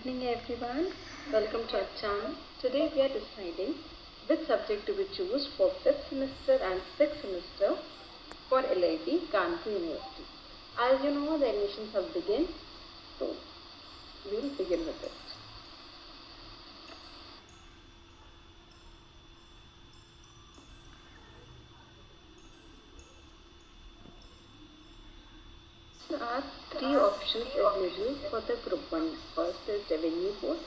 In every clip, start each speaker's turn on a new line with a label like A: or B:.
A: evening everyone. Welcome to our channel. Today we are deciding which subject to we choose for 5th semester and 6th semester for LIT Kanpur University. As you know, the admissions have begun, so we will begin with it. There are three options available for the group 1. First is revenue board,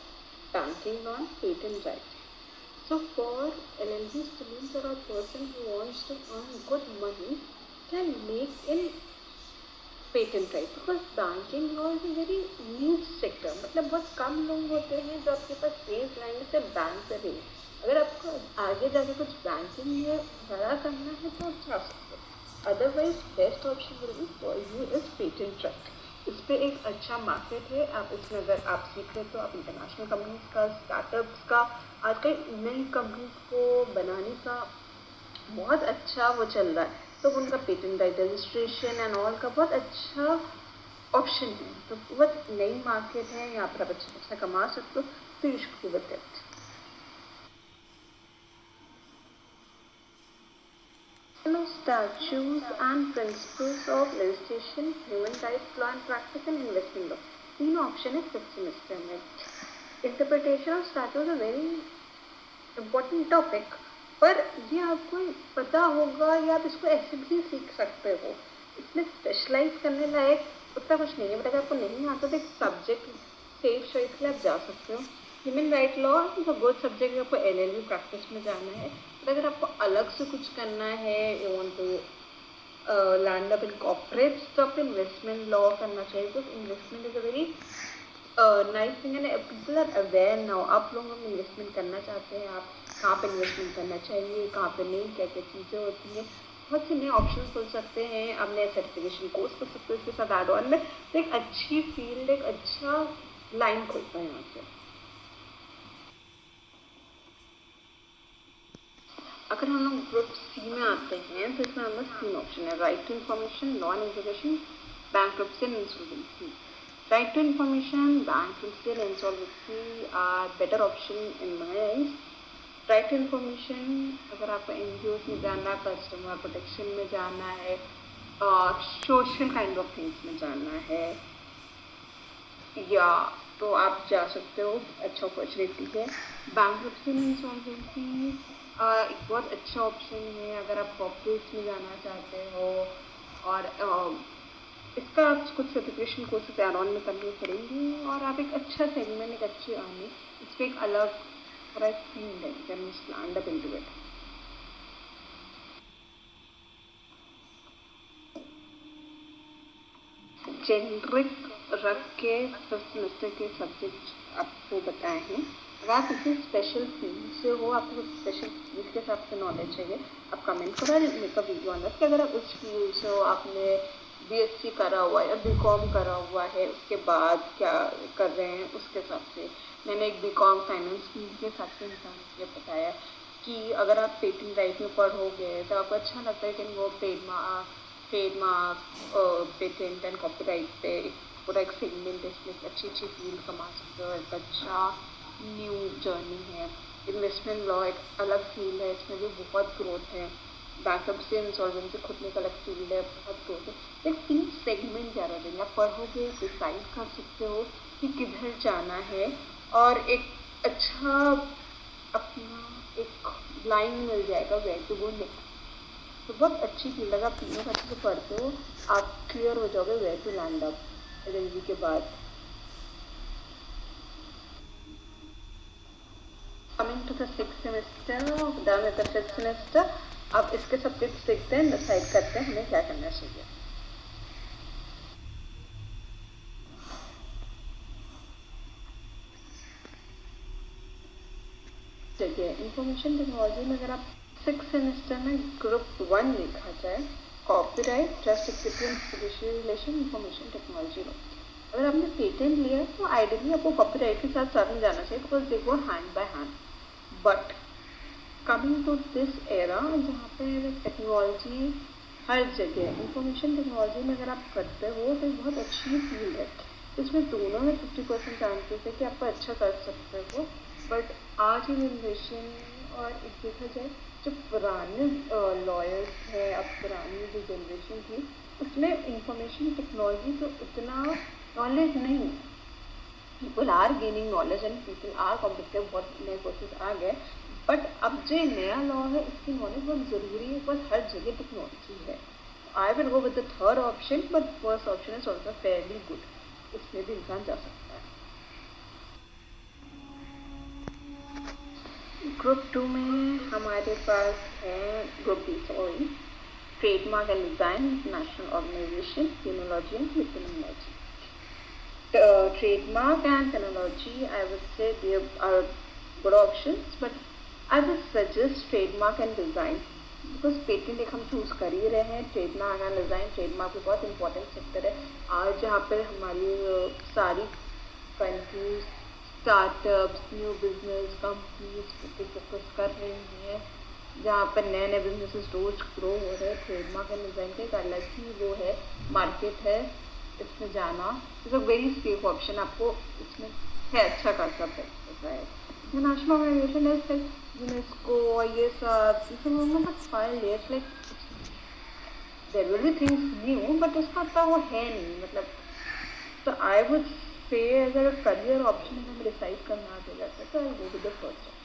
A: banking loan, patent rights. So for LLB students or a person who wants to earn good money can make in patent right, because banking law is very news sector. मतलब बहुत कम लोग होते हैं जो आपके पास base line से bank से भी. अगर आपको आगे जाके कुछ बैंकिंग में बड़ा करना है तो आप जा सकते हो. Otherwise best option will be for you is patent right. इस पर एक अच्छा मार्केट है. आप इसमें अगर आप सीख रहे तो आप इंटरनेशनल कंपनीज का, स्टार्टअप्स का, आजकल नई कंपनीज को बनाने का बहुत अच्छा वो चल रहा है, तो उनका patent right registration and all का बहुत अच्छा ऑप्शन है. तो बहुत नई मार्केट है, यहाँ पर आप अच्छा पैसा कमा सकते हो. तो you should go with it. Statutes and principles of legislation, human rights law and practice and investment law. तीन ऑप्शन है 5th सेमेस्टर में. Interpretation of statutes a very important topic, पर ये आपको पता होगा या आप इसको ऐसे भी सीख सकते हो. इसमें स्पेशलाइज करने लायक उतना कुछ नहीं है, बट अगर आपको नहीं आता तो एक सब्जेक्ट सेफ चॉइस के लिए आप जा सकते हो. Human right law is a good subject. आपको LLB प्रैक्टिस में जाना है, बट अगर आपको अलग से कुछ करना है, you want to land up in corporates, तो आपको इन्वेस्टमेंट लॉ करना चाहिए. Because investment is a very nice thing and people are aware now. आप लोग इन्वेस्टमेंट करना चाहते हैं, आप कहाँ पे इन्वेस्टमेंट करना चाहिए, कहाँ पे नहीं, क्या क्या चीज़ें होती हैं. बहुत से नए ऑप्शन खुल सकते हैं. आप नए सर्टिफिकेशन कोर्स कर सकते हो इसके साथ एड ऑन में. तो एक अच्छी फील्ड, एक अच्छा लाइन खुलता है यहाँ से. अगर हम लोग ग्रुप सी में आते हैं तो इसमें हमारे 3 ऑप्शन है. Right to information, law and education, bankruptcy and insolvency. Right to information, bankruptcy and insolvency are better option in my eyes. Right to information, अगर आपको NGOs में जाना है, कस्टमर प्रोटेक्शन में जाना है, और सोशल काइंड ऑफ थिंग्स में जाना है, या तो आप जा सकते हो. अच्छा अपॉर्चुनिटी है. बैंक्रप्सी एंड इंसॉल्वेंसी एक बहुत अच्छा ऑप्शन है अगर आप कॉर्पोरेट्स में जाना चाहते हो, और इसका आप कुछ सर्टिफिकेशन कोर्सेज एड ऑन में करनी पड़ेंगी, और आप एक अच्छा सेगमेंट, एक अच्छी अर्निंग, इस पर एक अलग प्राइस फील्ड है. Can land up into it. Generic रख के 5th सेमेस्टर के सब्जेक्ट आपको बताए हैं. अगर आप किसी स्पेशल फील्ड से हो, आपको स्पेशल फील्ड के हिसाब से नॉलेज चाहिए, आप कमेंट करो. मेरा वीडियो आना कि अगर आप उस फील्ड से हो, आपने BSc करा हुआ है या BCom करा हुआ है, उसके बाद क्या कर रहे हैं उसके हिसाब से. मैंने एक BCom फाइनेंस फील्ड के हिसाब से इंसान ये बताया कि अगर आप पेटेंट राइट में पढ़ोगे तो आपको अच्छा लगता है कि वो ट्रेडमार्क, पेटेंट एंड कॉपीराइट पे पूरा एक सेगमेंट है. इसमें अच्छी फील्ड कमा सकते हो. एक अच्छा न्यू जर्नी है. इन्वेस्टमेंट लॉ एक अलग फील्ड है, इसमें भी बहुत ग्रोथ है. बैंक्रप्सी एंड इंसॉल्वेंसी खुद में एक अलग फील्ड है, बहुत ग्रोथ है. एक 3 सेगमेंट ज़्यादा देंगे. आप पढ़ोगे, डिसाइड कर सकते हो कि किधर जाना है, और एक अच्छा अपना एक लाइन मिल जाएगा वेयर टू गो नेक्स्ट. तो बहुत अच्छी फील्ड. अगर आप तीनों अच्छे से पढ़ते हो, आप क्लियर हो जाओगे where to land up LLB के बाद. Coming to the 6th semester, done with the 5th semester. अब इसके सब्जेक्ट देखते हैं, डिसाइड करते हैं हमें क्या करना चाहिए. जगह इंफॉर्मेशन टेक्नोलॉजी में अगर आप 6th सेमेस्टर में ग्रुप 1 लिखा जाए, copyright, trust equity and fiduciary relation, information technology law. अगर आपने पेटेंट लिया तो आइडियली आपको कॉपीराइट के साथ साथ में जाना चाहिए, because they go hand by hand. But coming to this era जहाँ पे टेक्नोलॉजी हर जगह, इंफॉर्मेशन टेक्नोलॉजी में अगर आप करते हो तो बहुत अच्छी फील्ड है. इसमें दोनों में 50% चांसेस है कि आपको अच्छा कर सकते हो। बट आज की जनरेशन और एक देखा जाए जो पुराने लॉयर्स हैं, अब पुरानी जो जनरेशन थी उसमें इंफॉर्मेशन टेक्नोलॉजी तो उतना नॉलेज नहीं है। People are gaining knowledge and people are competitive, बहुत नए कोर्सेज आ गए, बट अब जो नया लॉ है इसकी नॉलेज बहुत ज़रूरी है, बस हर जगह टेक्नोलॉजी है। I will go with the third option, but first option is also fairly good, इसमें भी इंसान जा सकता है। ग्रुप 2 में हमारे पास है group B, sorry, trademark and design, international organisation, technology and technology. Trademark and technology, I would say they are good options, but I would suggest trademark and design because patent एक हम choose कर ही रहे हैं. Trademark and design, trademark भी बहुत important sector है आज जहाँ पर हमारी सारी countries, startups, new business companies पे फोकस कर रही हैं, जहाँ पर नए नए बिजनेसेस रोज ग्रो हो रहे हैं. ट्रेडमार्क एंड डिज़ाइन का एक अलग ही वो है, मार्केट है, इसमें जाना is a very safe option. आपको इसमें है अच्छा खासा पैसा है. इंटरनेशनल ऑर्गेनाइजेशन है लाइक यूनेस्को और ये सब मतलब file it's like there will be things new, but इसका इतना वो है नहीं मतलब. तो आई वुड से अगर करियर ऑप्शन में डिसाइड करना आ जाता है तो I go with the first option.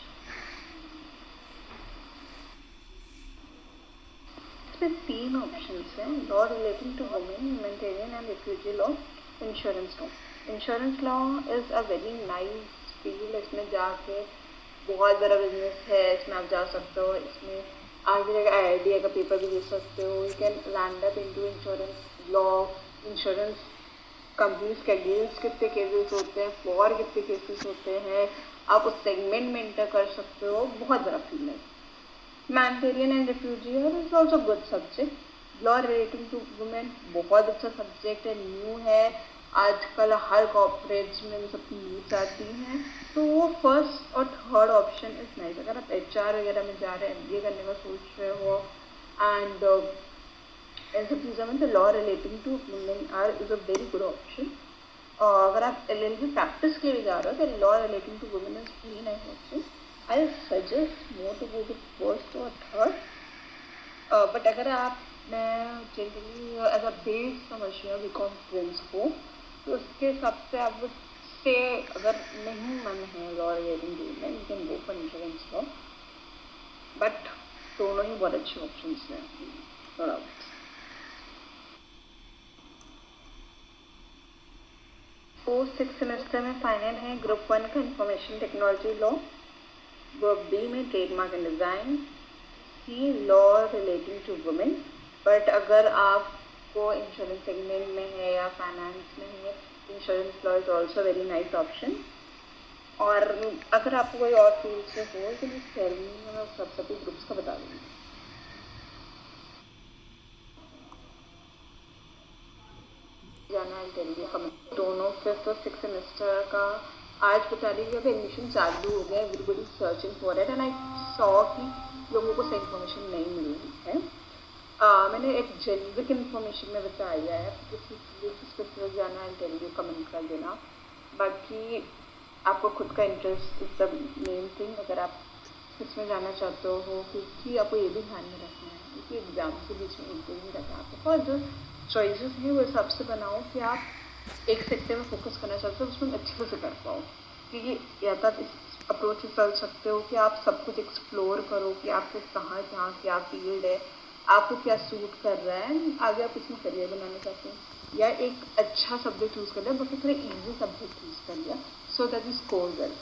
A: इसमें 3 ऑप्शंस हैं. Law relating to women, humanitarian and refugee law, insurance law. Insurance law is a very nice field. इसमें जाके बहुत बड़ा बिजनेस है, इसमें आप जा सकते हो. इसमें आगे जाकर IITA का पेपर भी दे सकते हो. You can land up into insurance law. Insurance companies के अगेंस्ट कितने केसेस होते हैं, फॉर कितने केसेस होते हैं, आप उस सेगमेंट में एंटर कर सकते हो. बहुत बड़ा फील्ड है. Humanitarian and refugee is also good subject. Law relating to women बहुत अच्छा सब्जेक्ट है, न्यू है. आजकल हर कॉर्पोरेट्स में सबकी न्यूज आती हैं, तो वो फर्स्ट और थर्ड ऑप्शन इज नाइस. अगर आप HR वगैरह में जा रहे हैं, MBA करने का सोच रहे हो एंड इन सब चीज़ों में, तो law relating to women are is a very good option. अगर आप LLB प्रैक्टिस के लिए जा रहे हो तो law relating to women is very nice option. I'll suggest more to go with first or third. But अगर आप मैं जनरली एज अ बेस समझ रही हूँ बीकॉम प्रिंस को, तो उसके हिसाब से आप से अगर नहीं मन है law relating to women, you can go for insurance law. But दोनों ही बहुत अच्छे ऑप्शन हैं. थोड़ा 4-6 सेमेस्टर में फाइनल है. ग्रुप 1 का information technology law, group B में trademark and design, C law relating to women. But अगर आपको इंश्योरेंस सेगमेंट में है या फाइनेंस में है, insurance law is also very nice option. और अगर आपको कोई और फील्ड से हो तो प्लीज टेल मी, मैं सब सभी ग्रुप्स का बता दूँगी. जाना है जल्दी हम दोनों 5th और 6th सेमेस्टर का. आज बता रही कि एडमिशन चालू हो गया, everybody searching for it and I saw कि लोगों को सही इन्फॉर्मेशन नहीं मिल रही है. मैंने एक जेनरिक इन्फॉर्मेशन में बताया है, किसी जाना है इंटरव्यू कमेंट कर देना. बाकी आपको खुद का interest is the main thing. अगर आप किसमें जाना चाहते हो, क्योंकि आपको ये भी ध्यान में रखना है क्योंकि एग्जाम के बीच में एक दिन रहता है आपको, और जो चॉइसेस हैं वो हिसाब से बनाओ कि आप एक सेक्टर में फोकस करना चाहते हो उसमें अच्छे से कर पाओ. क्योंकि या तो आप इस अप्रोच से चल सकते हो कि आप सब कुछ एक्सप्लोर करो कि आपको कहाँ जहाँ क्या फील्ड है, आपको क्या सूट कर रहा है, आगे आप इसमें करियर बनाना चाहते हैं, या एक अच्छा सब्जेक्ट चूज़ कर लिया, बाकी थोड़ा ईजी सब्जेक्ट चूज़ कर लिया so that you score well.